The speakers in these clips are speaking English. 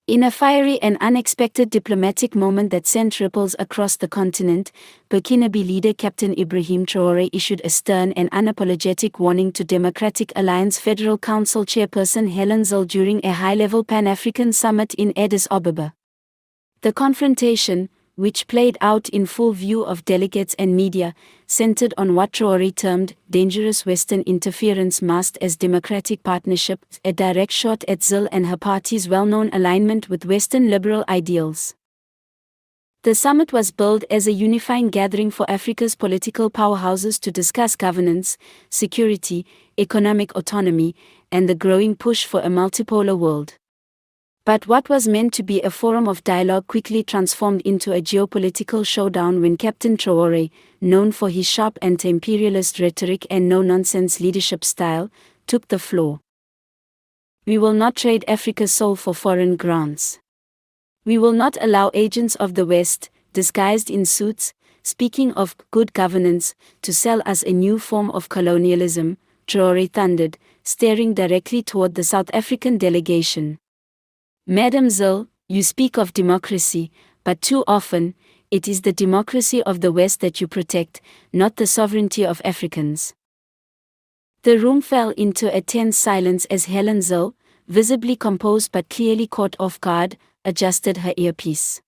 In a fiery and unexpected diplomatic moment that sent ripples across the continent, Burkinabè leader Captain Ibrahim Traoré issued a stern and unapologetic warning to Democratic Alliance Federal Council Chairperson Helen Zille during a high-level Pan-African summit in Addis Ababa. The confrontation, which played out in full view of delegates and media, centered on what Traoré termed dangerous Western interference masked as democratic partnership, a direct shot at Zille and her party's well-known alignment with Western liberal ideals. The summit was billed as a unifying gathering for Africa's political powerhouses to discuss governance, security, economic autonomy, and the growing push for a multipolar world. But what was meant to be a forum of dialogue quickly transformed into a geopolitical showdown when Captain Traoré, known for his sharp anti-imperialist rhetoric and no-nonsense leadership style, took the floor. "We will not trade Africa's soul for foreign grants. We will not allow agents of the West, disguised in suits, speaking of good governance, to sell us a new form of colonialism," Traoré thundered, staring directly toward the South African delegation. "Madam Zille, you speak of democracy, but too often, it is the democracy of the West that you protect, not the sovereignty of Africans." The room fell into a tense silence as Helen Zille, visibly composed but clearly caught off guard, adjusted her earpiece.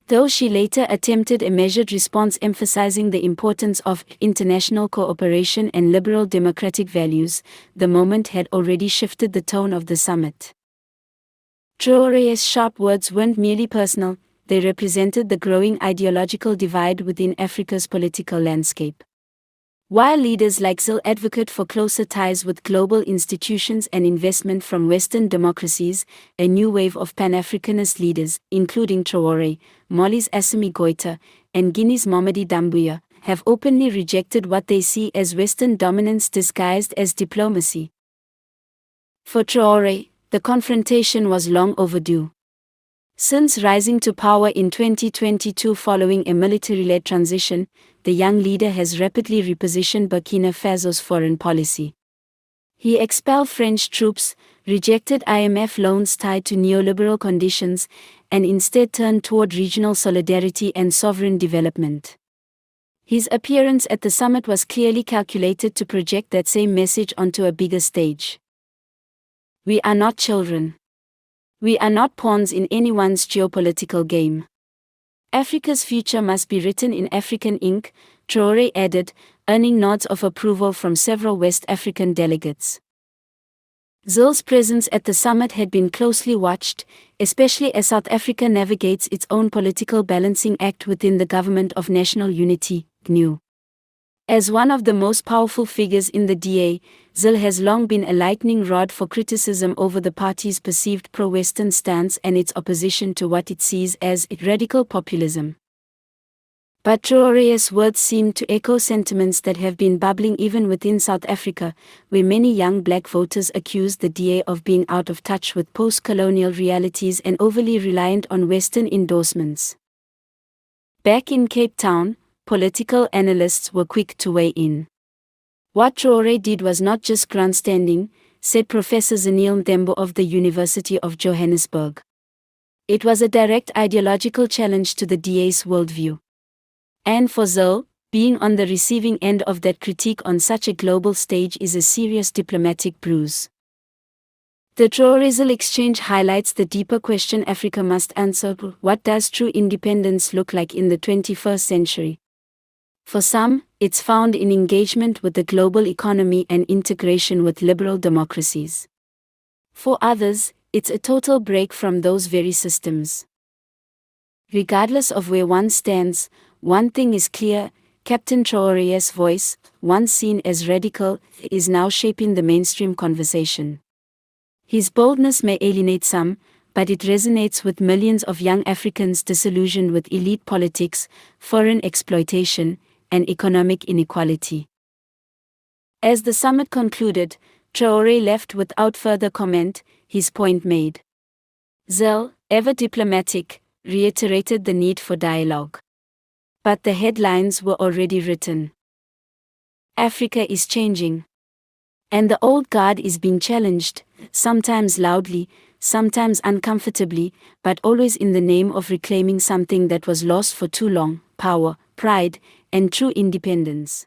Though she later attempted a measured response emphasizing the importance of international cooperation and liberal democratic values, the moment had already shifted the tone of the summit. Traoré's sharp words weren't merely personal, they represented the growing ideological divide within Africa's political landscape. While leaders like Zille advocate for closer ties with global institutions and investment from Western democracies, a new wave of Pan-Africanist leaders, including Traoré, Mali's Assimi Goïta, and Guinea's Mamadi Doumbouya, have openly rejected what they see as Western dominance disguised as diplomacy. For Traoré, the confrontation was long overdue. Since rising to power in 2022 following a military-led transition, the young leader has rapidly repositioned Burkina Faso's foreign policy. He expelled French troops, rejected IMF loans tied to neoliberal conditions, and instead turned toward regional solidarity and sovereign development. His appearance at the summit was clearly calculated to project that same message onto a bigger stage. "We are not children. We are not pawns in anyone's geopolitical game. Africa's future must be written in African ink," Traoré added, earning nods of approval from several West African delegates. Zille's presence at the summit had been closely watched, especially as South Africa navigates its own political balancing act within the Government of National Unity, GNU. As one of the most powerful figures in the DA, Zille has long been a lightning rod for criticism over the party's perceived pro-Western stance and its opposition to what it sees as radical populism. But Traoré's words seem to echo sentiments that have been bubbling even within South Africa, where many young black voters accuse the DA of being out of touch with post-colonial realities and overly reliant on Western endorsements. Back in Cape Town, political analysts were quick to weigh in. "What Traoré did was not just grandstanding," said Professor Zanil Mthembu of the University of Johannesburg. "It was a direct ideological challenge to the DA's worldview." And for Zille, being on the receiving end of that critique on such a global stage is a serious diplomatic bruise. The Traoré-Zille exchange highlights the deeper question Africa must answer: what does true independence look like in the 21st century? For some, it's found in engagement with the global economy and integration with liberal democracies. For others, it's a total break from those very systems. Regardless of where one stands, one thing is clear: Captain Traoré's voice, once seen as radical, is now shaping the mainstream conversation. His boldness may alienate some, but it resonates with millions of young Africans disillusioned with elite politics, foreign exploitation, and economic inequality. As the summit concluded, Traoré left without further comment, his point made. Zille, ever diplomatic, reiterated the need for dialogue. But the headlines were already written. Africa is changing. And the old guard is being challenged, sometimes loudly, sometimes uncomfortably, but always in the name of reclaiming something that was lost for too long: power, pride, and true independence.